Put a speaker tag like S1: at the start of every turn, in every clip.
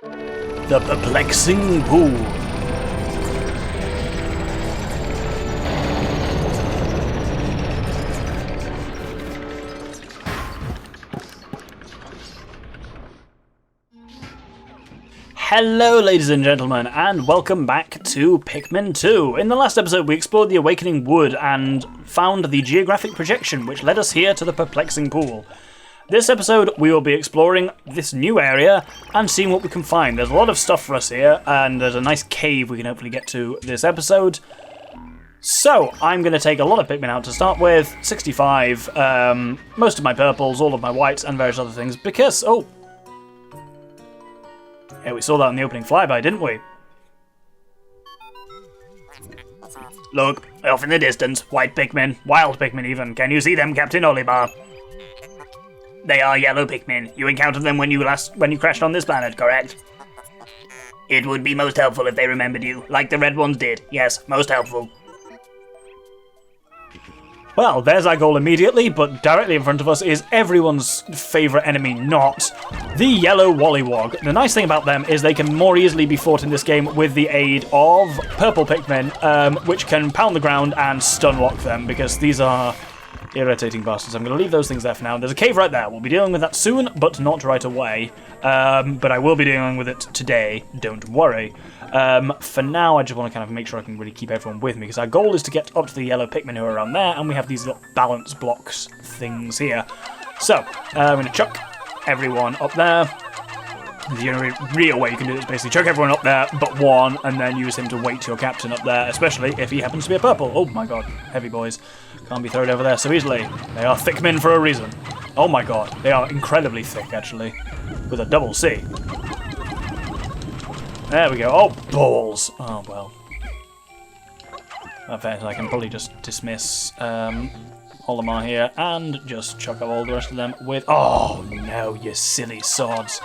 S1: The Perplexing Pool. Hello ladies and gentlemen, and welcome back to Pikmin 2. In the last episode we explored the Awakening Wood and found the geographic projection which led us here to the Perplexing Pool. This episode we will be exploring this new area and seeing what we can find. There's a lot of stuff for us here, and there's a nice cave we can hopefully get to this episode. So, I'm going to take a lot of Pikmin out to start with, 65, most of my purples, all of my whites, and various other things, because, yeah, we saw that in the opening flyby, didn't we? Look, off in the distance, white Pikmin, wild Pikmin even. Can you see them, Captain Oliver? They are yellow Pikmin. You encountered them when you crashed on this planet, correct? It would be most helpful if they remembered you, like the red ones did. Yes, most helpful. Well, there's our goal immediately, but directly in front of us is everyone's favourite enemy not, the yellow Wollywog. The nice thing about them is they can more easily be fought in this game with the aid of purple Pikmin, which can pound the ground and stun lock them, because these are irritating bastards. I'm going to leave those things there for now. There's a cave right there. We'll be dealing with that soon, but not right away. But I will be dealing with it today, don't worry. For now, I just want to kind of make sure I can really keep everyone with me, because our goal is to get up to the yellow Pikmin who are around there, and we have these little balance blocks things here. So, I'm going to chuck everyone up there. The only real way you can do it is basically chuck everyone up there but one, and then use him to wait your captain up there, especially if he happens to be a purple. Oh my god, heavy boys. Can't be thrown over there so easily. They are thickmen for a reason. Oh my god, they are incredibly thick actually, with a double C. There we go. Oh, balls. Oh, well. I can probably just dismiss Olimar here and just chuck up all the rest of them with... Oh, no, you silly sods.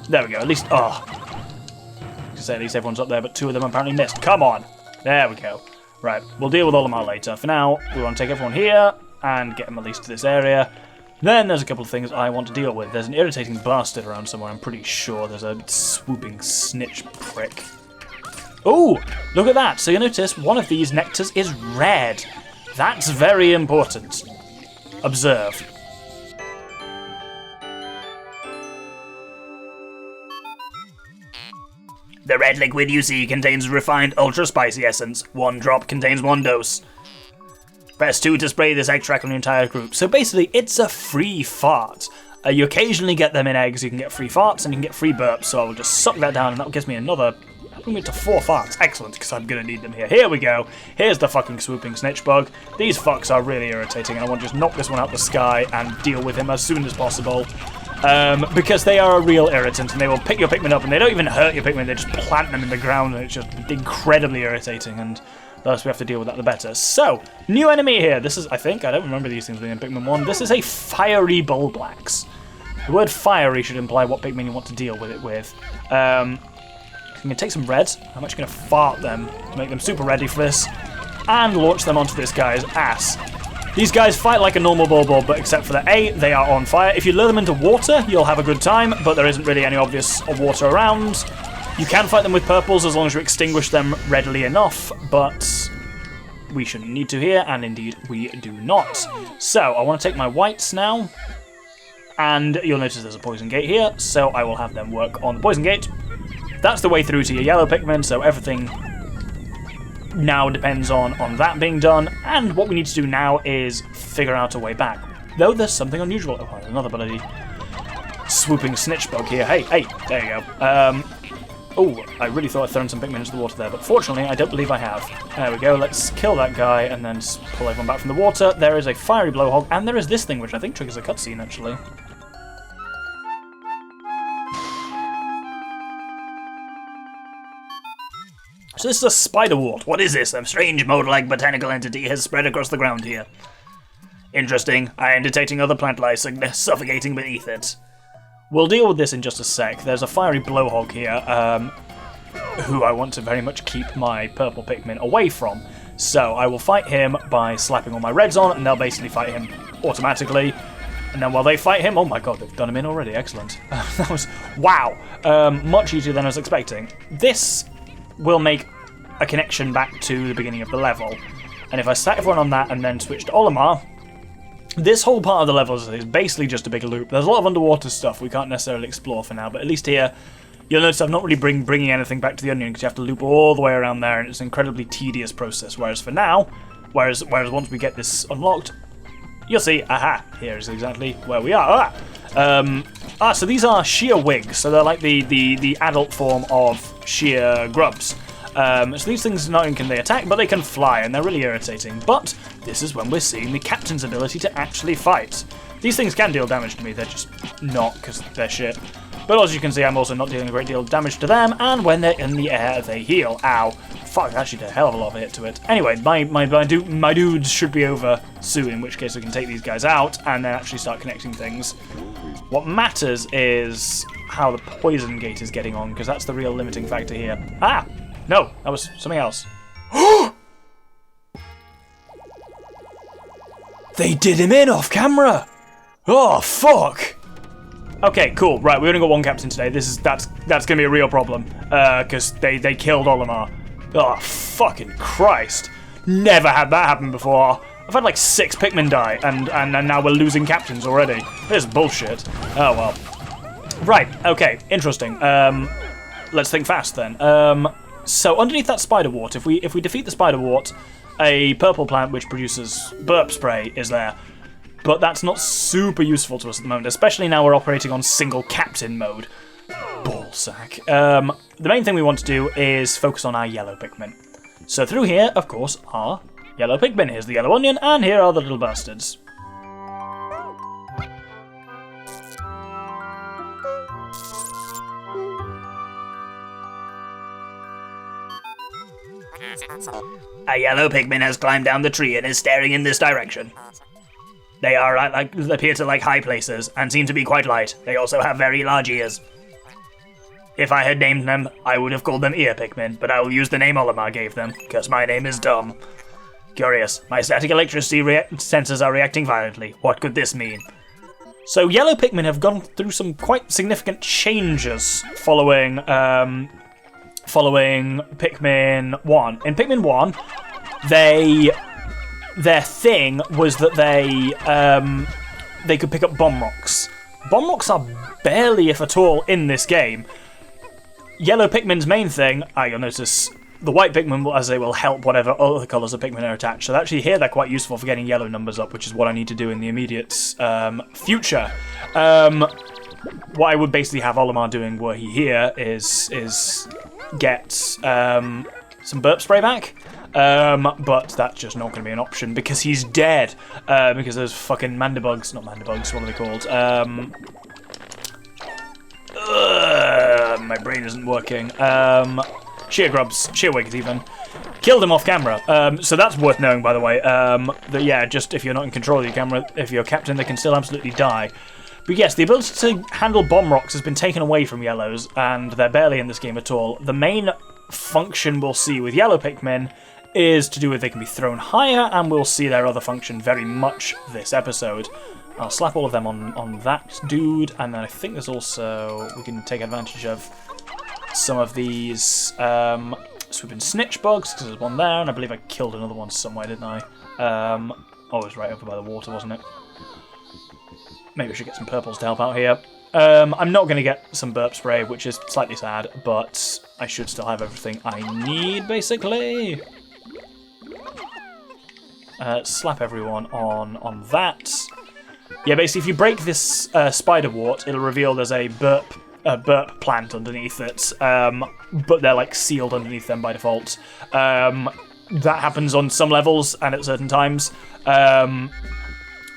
S1: There we go. At least... Oh. I say at least everyone's up there, but two of them apparently missed. Come on. There we go. Right, we'll deal with Olimar later. For now, we want to take everyone here and get them at least to this area. Then there's a couple of things I want to deal with. There's an irritating bastard around somewhere, I'm pretty sure. There's a swooping snitch prick. Oh, look at that. So you notice one of these nectars is red. That's very important. Observe. The red liquid you see contains refined ultra spicy essence. 1 drop contains 1 dose. Press 2 to spray this extract on the entire group. So basically, it's a free fart. You occasionally get them in eggs. You can get free farts and you can get free burps. So I will just suck that down and that gives me another... Bring me to 4 farts. Excellent, because I'm going to need them here. Here we go. Here's the fucking swooping snitch bug. These fucks are really irritating and I want to just knock this one out the sky and deal with him as soon as possible. Because they are a real irritant and they will pick your Pikmin up and they don't even hurt your Pikmin. They just plant them in the ground and it's just incredibly irritating, and the less we have to deal with that, the better. So, new enemy here. This is, I think, I don't remember these things being in Pikmin 1. This is a fiery Bulblax. The word fiery should imply what Pikmin you want to deal with it with. I'm going to take some reds. I'm actually going to fart them to make them super ready for this. And launch them onto this guy's ass. These guys fight like a normal Bulbul, but except for that A, they are on fire. If you lure them into water, you'll have a good time, but there isn't really any obvious water around. You can fight them with purples as long as you extinguish them readily enough, but we shouldn't need to here, and indeed we do not. So, I want to take my whites now, and you'll notice there's a poison gate here, so I will have them work on the poison gate. That's the way through to your yellow Pikmin, so everything now depends on that being done, and what we need to do now is figure out a way back. Though there's something unusual. Oh, there's another bloody swooping snitch bug here. Hey, there you go. Oh, I really thought I'd thrown some Pikmin into the water there, but fortunately I don't believe I have. There we go, let's kill that guy and then pull everyone back from the water. There is a fiery blowhog, and there is this thing which I think triggers a cutscene actually. So this is a spider wart. What is this? A strange mold-like botanical entity has spread across the ground here. Interesting. I am detecting other plant life suffocating beneath it. We'll deal with this in just a sec. There's a fiery blowhog here, who I want to very much keep my purple Pikmin away from. So I will fight him by slapping all my reds on, and they'll basically fight him automatically. And then while they fight him, oh my god, they've done him in already. Excellent. That was, wow, much easier than I was expecting. This will make a connection back to the beginning of the level. And if I set everyone on that and then switch to Olimar, this whole part of the level is basically just a big loop. There's a lot of underwater stuff we can't necessarily explore for now, but at least here, you'll notice I've not really bringing anything back to the onion because you have to loop all the way around there, and it's an incredibly tedious process. Whereas for now, whereas once we get this unlocked, you'll see, aha, here is exactly where we are. So these are sheer wigs, so they're like the adult form of sheer grubs. So these things not only can they attack, but they can fly, and they're really irritating. But this is when we're seeing the captain's ability to actually fight. These things can deal damage to me, they're just not, because they're shit. But as you can see, I'm also not dealing a great deal of damage to them, and when they're in the air, they heal. Ow. Fuck, that actually did a hell of a lot of hit to it. Anyway, my dudes should be over soon, in which case we can take these guys out, and then actually start connecting things. What matters is how the poison gate is getting on, because that's the real limiting factor here. Ah! No, that was something else. They did him in off camera! Oh, fuck! Okay, cool. Right, we only got one captain today. That's gonna be a real problem. Because they killed Olimar. Oh, fucking Christ. Never had that happen before. I've had like 6 Pikmin die, and now we're losing captains already. This is bullshit. Oh, well. Right, okay, interesting. Let's think fast then. So underneath that spider wart, if we defeat the spider wart, a purple plant which produces burp spray is there. But that's not super useful to us at the moment, especially now we're operating on single captain mode. Ballsack. The main thing we want to do is focus on our yellow Pikmin. So through here, of course, are yellow Pikmin. Here's the yellow onion, and here are the little bastards. A yellow Pikmin has climbed down the tree and is staring in this direction. They are appear to like high places and seem to be quite light. They also have very large ears. If I had named them, I would have called them ear Pikmin, but I will use the name Olimar gave them, because my name is dumb. Curious, my static electricity sensors are reacting violently. What could this mean? So yellow Pikmin have gone through some quite significant changes following Pikmin 1. In Pikmin 1, their thing was that they could pick up bomb rocks. Bomb rocks are barely, if at all, in this game. Yellow Pikmin's main thing, you'll notice the white Pikmin, as they will help whatever other colours of Pikmin are attached. So actually here they're quite useful for getting yellow numbers up, which is what I need to do in the immediate future. What I would basically have Olimar doing were he here is get some burp spray back. But that's just not going to be an option because he's dead. Because those fucking mandibugs, not mandibugs, what are they called? My brain isn't working. Sheer grubs, sheer wigs even. Killed him off camera. So that's worth knowing, by the way. That yeah, just if you're not in control of your camera, if you're a captain, they can still absolutely die. But yes, the ability to handle bomb rocks has been taken away from yellows, and they're barely in this game at all. The main function we'll see with yellow Pikmin is to do with they can be thrown higher, and we'll see their other function very much this episode. I'll slap all of them on that dude, and then I think there's also, we can take advantage of some of these swooping snitch bugs, because there's one there, and I believe I killed another one somewhere, didn't I? Oh, it was right over by the water, wasn't it? Maybe I should get some purples to help out here. I'm not going to get some burp spray, which is slightly sad, but I should still have everything I need, basically. Slap everyone on that. Yeah, basically, if you break this spider wart, it'll reveal there's a burp plant underneath it, but they're like sealed underneath them by default. That happens on some levels and at certain times.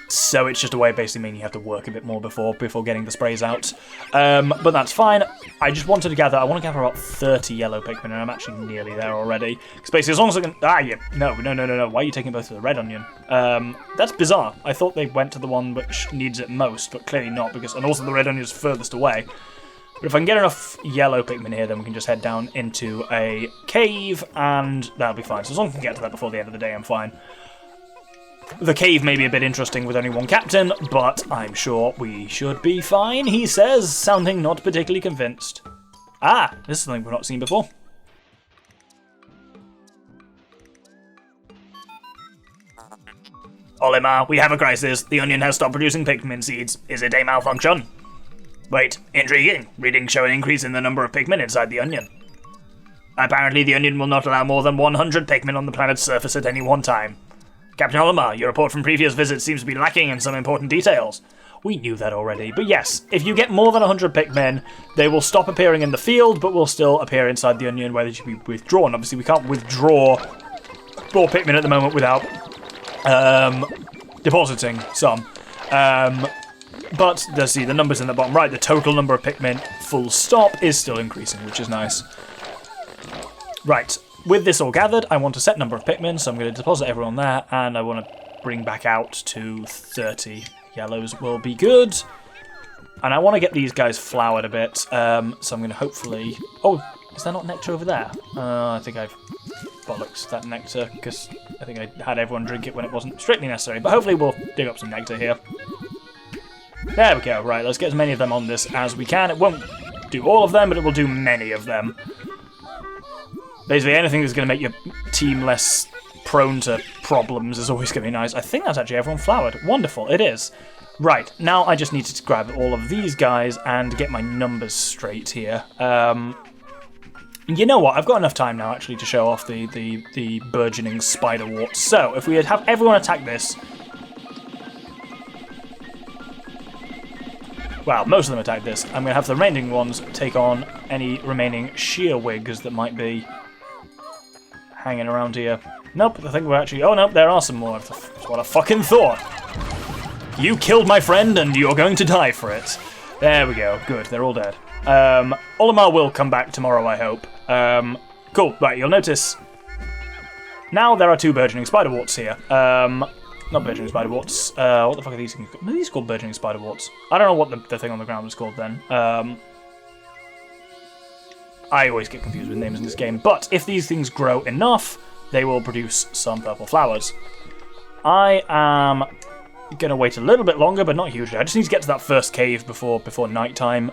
S1: So it's just a way of basically meaning you have to work a bit more before getting the sprays out. But that's fine. I just wanted to gather, I want to gather about 30 yellow Pikmin, and I'm actually nearly there already. Because basically, as long as I can... yeah. No. Why are you taking both to the red onion? That's bizarre. I thought they went to the one which needs it most, but clearly not, because... And also the red onion is furthest away. But if I can get enough yellow Pikmin here, then we can just head down into a cave, and that'll be fine. So as long as I can get to that before the end of the day, I'm fine. The cave may be a bit interesting with only one captain, but I'm sure we should be fine, he says, sounding not particularly convinced. Ah, this is something we've not seen before. Olimar, we have a crisis. The onion has stopped producing Pikmin seeds. Is it a malfunction? Wait, intriguing. Readings show an increase in the number of Pikmin inside the onion. Apparently the onion will not allow more than 100 Pikmin on the planet's surface at any one time. Captain Olimar, your report from previous visits seems to be lacking in some important details. We knew that already, but yes, if you get more than 100 Pikmin, they will stop appearing in the field, but will still appear inside the onion where they should be withdrawn. Obviously, we can't withdraw 4 Pikmin at the moment without depositing some. But let's see, the numbers in the bottom right, the total number of Pikmin full stop is still increasing, which is nice. Right, with this all gathered, I want a set number of Pikmin, so I'm going to deposit everyone there, and I want to bring back out to 30. Yellows will be good. And I want to get these guys flowered a bit, so I'm going to hopefully... Oh, is there not nectar over there? I think I've bollocks that nectar, because I think I had everyone drink it when it wasn't strictly necessary, but hopefully we'll dig up some nectar here. There we go, right, let's get as many of them on this as we can. It won't do all of them, but it will do many of them. Basically, anything that's going to make your team less prone to problems is always going to be nice. I think that's actually everyone flowered. Wonderful, it is. Right, now I just need to grab all of these guys and get my numbers straight here. You know what, I've got enough time now, actually, to show off the burgeoning spider wart. So, if we had have everyone attack this... Well, most of them attack this. I'm going to have the remaining ones take on any remaining sheer wigs that might be hanging around here. Nope, I think we're actually... Oh, nope, there are some more. That's what I fucking thought. You killed my friend, and you're going to die for it. There we go. Good, they're all dead. Olimar will come back tomorrow, I hope. Cool, right, you'll notice... Now there are 2 burgeoning spider warts here. Not burgeoning spider warts. What the fuck are these things called? Are these called burgeoning spider warts? I don't know what the thing on the ground was called then. I always get confused with names in this game. But if these things grow enough, they will produce some purple flowers. I am going to wait a little bit longer, but not hugely. I just need to get to that first cave before nighttime.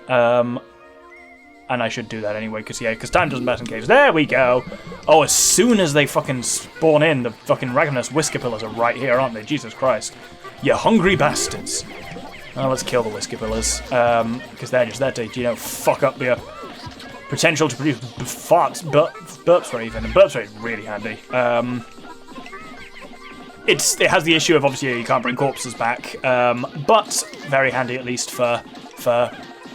S1: And I should do that anyway, because time doesn't matter in caves. There we go! Oh, as soon as they fucking spawn in, the fucking ravenous whisker pillars are right here, aren't they? Jesus Christ. You hungry bastards. Oh, let's kill the whisker pillars, because they're just there to, you know, fuck up your potential to produce farts, burps rate even, and burps rate is really handy. It has the issue of, obviously, you can't bring corpses back, but very handy at least for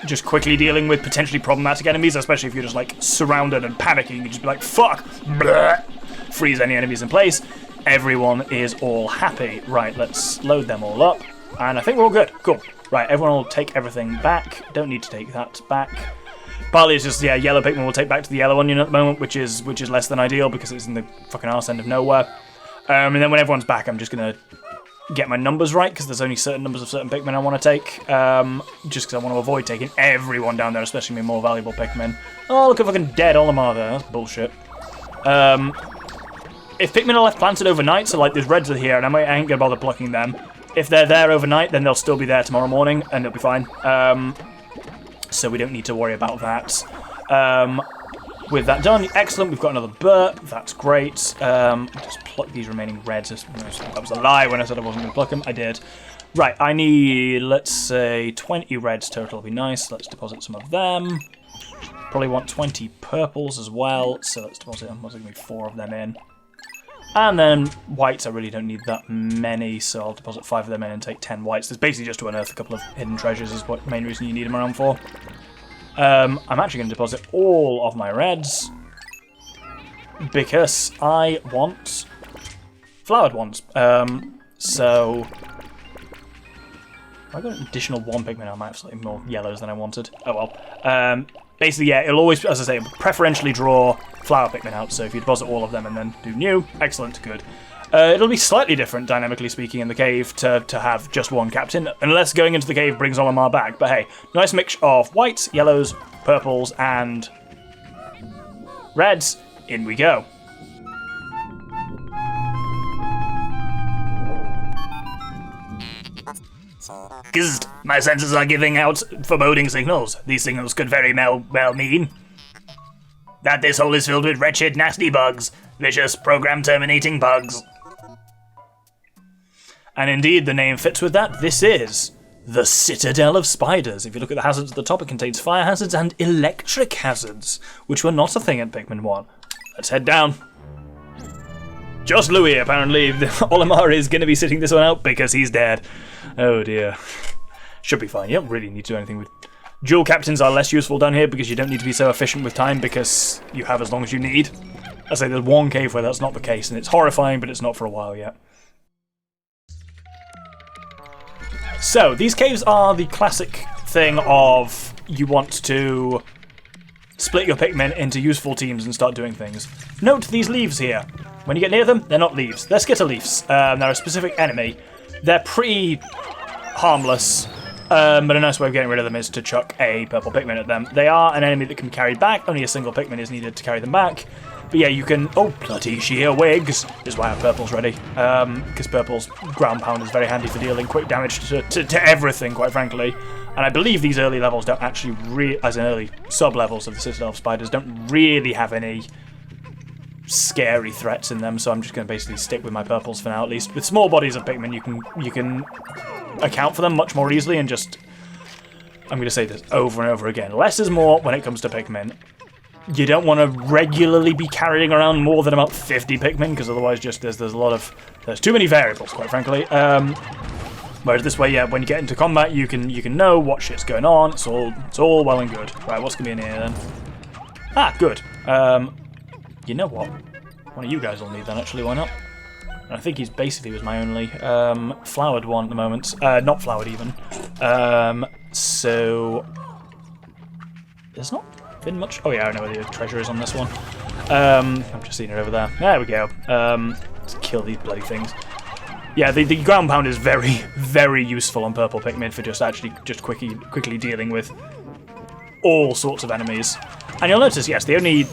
S1: just quickly dealing with potentially problematic enemies, especially if you're just, like, surrounded and panicking. You just be like, fuck! Bleh! Freeze any enemies in place. Everyone is all happy. Right, let's load them all up. And I think we're all good. Cool. Right, everyone will take everything back. Don't need to take that back. Partly it's just, yeah, yellow Pikmin will take back to the yellow onion at the moment, which is less than ideal because it's in the fucking arse end of nowhere. And then when everyone's back, I'm just going to get my numbers right, because there's only certain numbers of certain Pikmin I want to take, just because I want to avoid taking everyone down there, especially my more valuable Pikmin. Oh, look at fucking dead Olimar there, that's bullshit. If Pikmin are left planted overnight, so like there's reds are here, and I ain't gonna bother plucking them. If they're there overnight, then they'll still be there tomorrow morning, and it'll be fine. So we don't need to worry about that. With that done, excellent, we've got another burp, that's great. Just pluck these remaining reds. That was a lie when I said I wasn't going to pluck them, I did. Right, I need, let's say, 20 reds total would be nice. Let's deposit some of them. Probably want 20 purples as well, so let's deposit, I'm going to be 4 of them in. And then whites, I really don't need that many, so I'll deposit 5 of them in and take 10 whites. There's basically just to unearth a couple of hidden treasures is what main reason you need them around for. I'm actually going to deposit all of my reds because I want flowered ones. So I got an additional 1 Pikmin. I might have slightly more yellows than I wanted. Oh well. Basically, yeah, it'll always, as I say, preferentially draw flower Pikmin out. So if you deposit all of them and then do new, excellent, good. It'll be slightly different, dynamically speaking, in the cave to have just 1 captain, unless going into the cave brings Olimar back. But hey, nice mix of whites, yellows, purples, and reds. In we go. Gzzzt, my senses are giving out foreboding signals. These signals could very well mean that this hole is filled with wretched, nasty bugs. Vicious, program-terminating bugs. And indeed, the name fits with that. This is the Citadel of Spiders. If you look at the hazards at the top, it contains fire hazards and electric hazards, which were not a thing in Pikmin 1. Let's head down. Just Louis, apparently. Olimar is going to be sitting this one out because he's dead. Oh dear. Should be fine. You don't really need to do anything with... Dual captains are less useful down here because you don't need to be so efficient with time because you have as long as you need. I say there's one cave where that's not the case, and it's horrifying, but it's not for a while yet. So, these caves are the classic thing of you want to split your Pikmin into useful teams and start doing things. Note these leaves here. When you get near them, they're not leaves. They're skitterleafs. They're a specific enemy. They're pretty harmless, but a nice way of getting rid of them is to chuck a purple Pikmin at them. They are an enemy that can be carried back. Only a single Pikmin is needed to carry them back. But yeah, you can... Oh, bloody sheer wigs! This is why I have purples ready. Because purple's ground pound is very handy for dealing quick damage to everything, quite frankly. And I believe these early levels don't actually... as in early sub-levels of the Citadel of Spiders, don't really have any scary threats in them, so I'm just going to basically stick with my purples for now, at least. With small bodies of Pikmin, you can account for them much more easily and just... I'm going to say this over and over again. Less is more when it comes to Pikmin. You don't want to regularly be carrying around more than about 50 Pikmin, because otherwise just there's there's too many variables, quite frankly. Whereas this way, yeah, when you get into combat, you can know what shit's going on. It's all well and good. Right, what's gonna be in here then? Ah, good. You know what? One of you guys will need that, actually. Why not? And I think he's basically was my only flowered one at the moment. Not flowered even. So there's not been much. Oh yeah, I know where the treasure is on this one. I'm just seeing it over there. There we go. Let's kill these bloody things. Yeah, the ground pound is very, very useful on purple Pikmin for just quickly dealing with all sorts of enemies. And you'll notice, yes, the only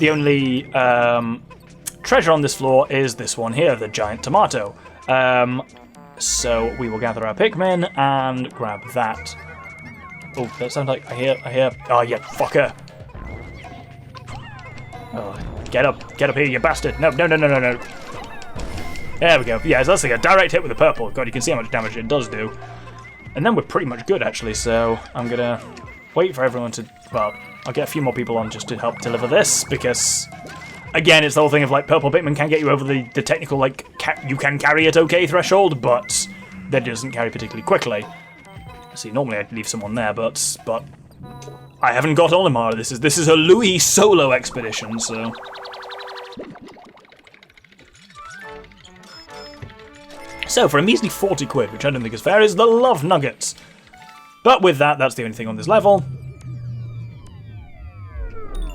S1: treasure on this floor is this one here, the giant tomato. So we will gather our Pikmin and grab that. Oh, that sounds like I hear. Oh yeah, fucker. Oh, get up here, you bastard! No. There we go. Yeah, so that's like a direct hit with the purple. God, you can see how much damage it does do. And then we're pretty much good, actually, so I'm gonna wait for everyone to... Well, I'll get a few more people on just to help deliver this, because... Again, it's the whole thing of, like, purple Pikmin can get you over the technical, like, you can carry it okay threshold, but that doesn't carry particularly quickly. See, normally I'd leave someone there, but I haven't got Olimar. This is a Louis solo expedition, so... So, for a measly 40 quid, which I don't think is fair, is the Love Nuggets. But with that, that's the only thing on this level.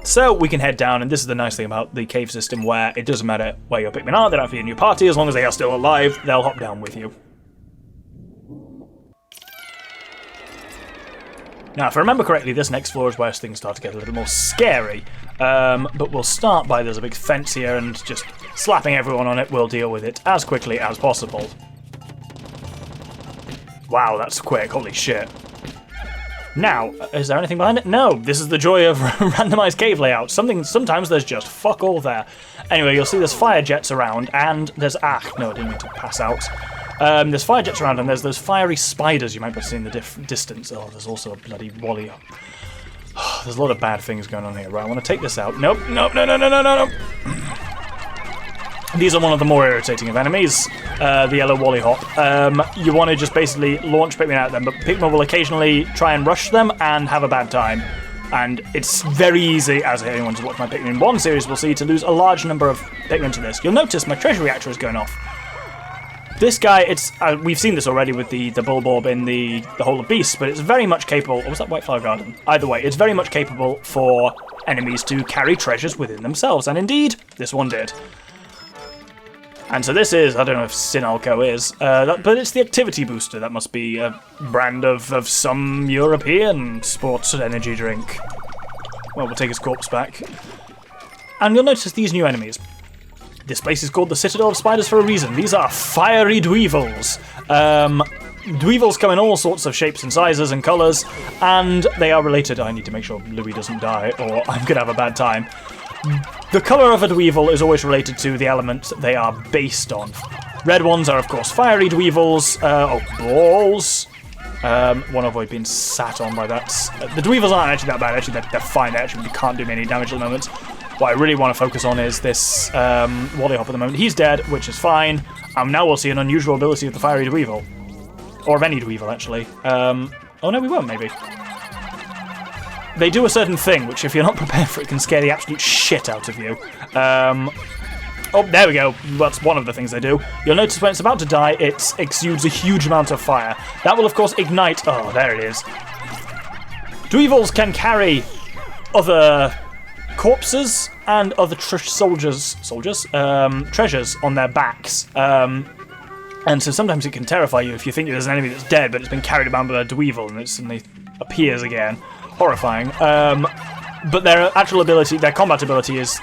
S1: So, we can head down, and this is the nice thing about the cave system, where it doesn't matter where your Pikmin are, they don't have to be in your party, as long as they are still alive, they'll hop down with you. Now, if I remember correctly, this next floor is where things start to get a little more scary. But we'll start by there's a big fence here, and just slapping everyone on it will deal with it as quickly as possible. Wow, that's quick. Holy shit. Now, is there anything behind it? No, this is the joy of randomized cave layouts. Sometimes there's just fuck all there. Anyway, you'll see there's fire jets around, and there's... Ah, no, I didn't mean to pass out. There's fire jets around, and there's those fiery spiders you might be seeing in the distance. Oh, there's also a bloody wally. There's a lot of bad things going on here. Right, I want to take this out. Nope. These are one of the more irritating of enemies, the yellow wally hop. You want to just basically launch Pikmin at them, but Pikmin will occasionally try and rush them and have a bad time. And it's very easy, as anyone who's watched my Pikmin 1 series will see, to lose a large number of Pikmin to this. You'll notice my treasure reactor is going off. This guy, we've seen this already with the Bulborb in the Hole of Beasts, but it's very much capable... Or was that White Flower Garden? Either way, it's very much capable for enemies to carry treasures within themselves, and indeed, this one did. And so this is, I don't know if Sinalco is, but it's the activity booster. That must be a brand of some European sports energy drink. Well, we'll take his corpse back. And you'll notice these new enemies. This place is called the Citadel of Spiders for a reason. These are fiery dweevils. Dweevils come in all sorts of shapes and sizes and colours, and they are related. I need to make sure Louis doesn't die, or I'm going to have a bad time. The colour of a Dweevil is always related to the element they are based on. Red ones are, of course, fiery Dweevils. Balls. Want to avoid being sat on by that. The Dweevils aren't actually that bad. Actually, they're fine. They actually can't do me any damage at the moment. What I really want to focus on is this Wally-Hop at the moment. He's dead, which is fine. Now we'll see an unusual ability of the fiery Dweevil. Or of any Dweevil, actually. Oh, no, we won't, maybe. They do a certain thing, which if you're not prepared for it, can scare the absolute shit out of you. Oh, there we go. That's one of the things they do. You'll notice when it's about to die, it exudes a huge amount of fire. That will, of course, ignite... Oh, there it is. Dweevils can carry other corpses and other treasures on their backs. And so sometimes it can terrify you if you think there's an enemy that's dead, but it's been carried around by a Dweevil and it suddenly appears again. Horrifying. But their actual ability, their combat ability is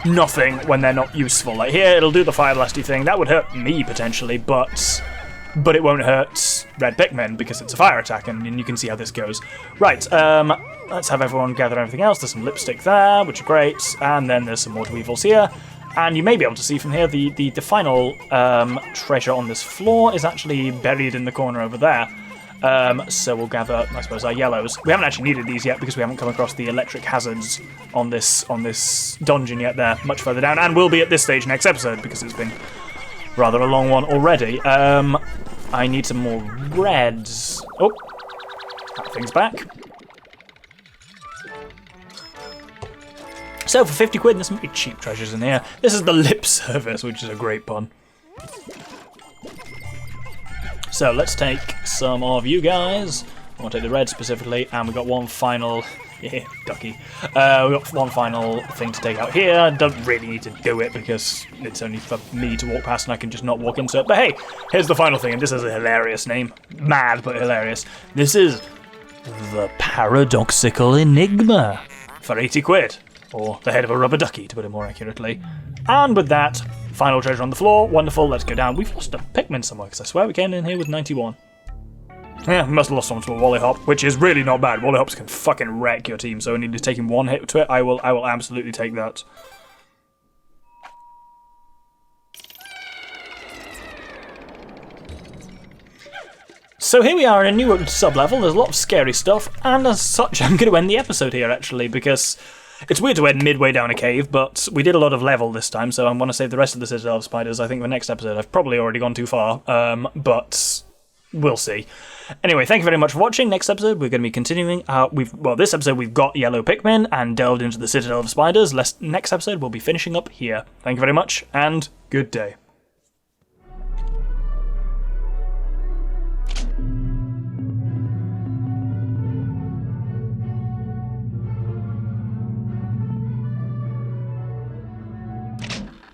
S1: nothing when they're not useful. Like here, it'll do the fire blasty thing. That would hurt me potentially, but it won't hurt red Pikmin because it's a fire attack, and you can see how this goes. Right, let's have everyone gather everything else. There's some lipstick there, which are great, and then there's some more Dweevils here. And you may be able to see from here the final treasure on this floor is actually buried in the corner over there. So we'll gather, I suppose, our yellows. We haven't actually needed these yet because we haven't come across the electric hazards on this dungeon yet. They're much further down, and will be at this stage next episode because it's been rather a long one already. I need some more reds. Oh, that thing's back. So for 50 quid, there's some pretty cheap treasures in here. This is the lip service, which is a great pun. So let's take some of you guys. I want to take the red specifically, and we've got one final... Yeah, ducky. We've got one final thing to take out here. I don't really need to do it because it's only for me to walk past and I can just not walk into it. But hey, here's the final thing, and this is a hilarious name. Mad, but hilarious. This is the Paradoxical Enigma for 80 quid. Or the head of a rubber ducky, to put it more accurately. And with that, final treasure on the floor. Wonderful, let's go down. We've lost a Pikmin somewhere, because I swear we came in here with 91. Yeah, we must have lost someone to a Wally-Hop, which is really not bad. Wally-Hops can fucking wreck your team, so I need to take him one hit to it. I will absolutely take that. So here we are in a new sub-level. There's a lot of scary stuff, and as such, I'm going to end the episode here, actually, because... It's weird to end midway down a cave, but we did a lot of level this time, so I want to save the rest of the Citadel of Spiders. I think the next episode I've probably already gone too far, but we'll see. Anyway, thank you very much for watching. Next episode, we're going to be continuing. This episode we've got yellow Pikmin and delved into the Citadel of Spiders. Next episode, we'll be finishing up here. Thank you very much, and good day.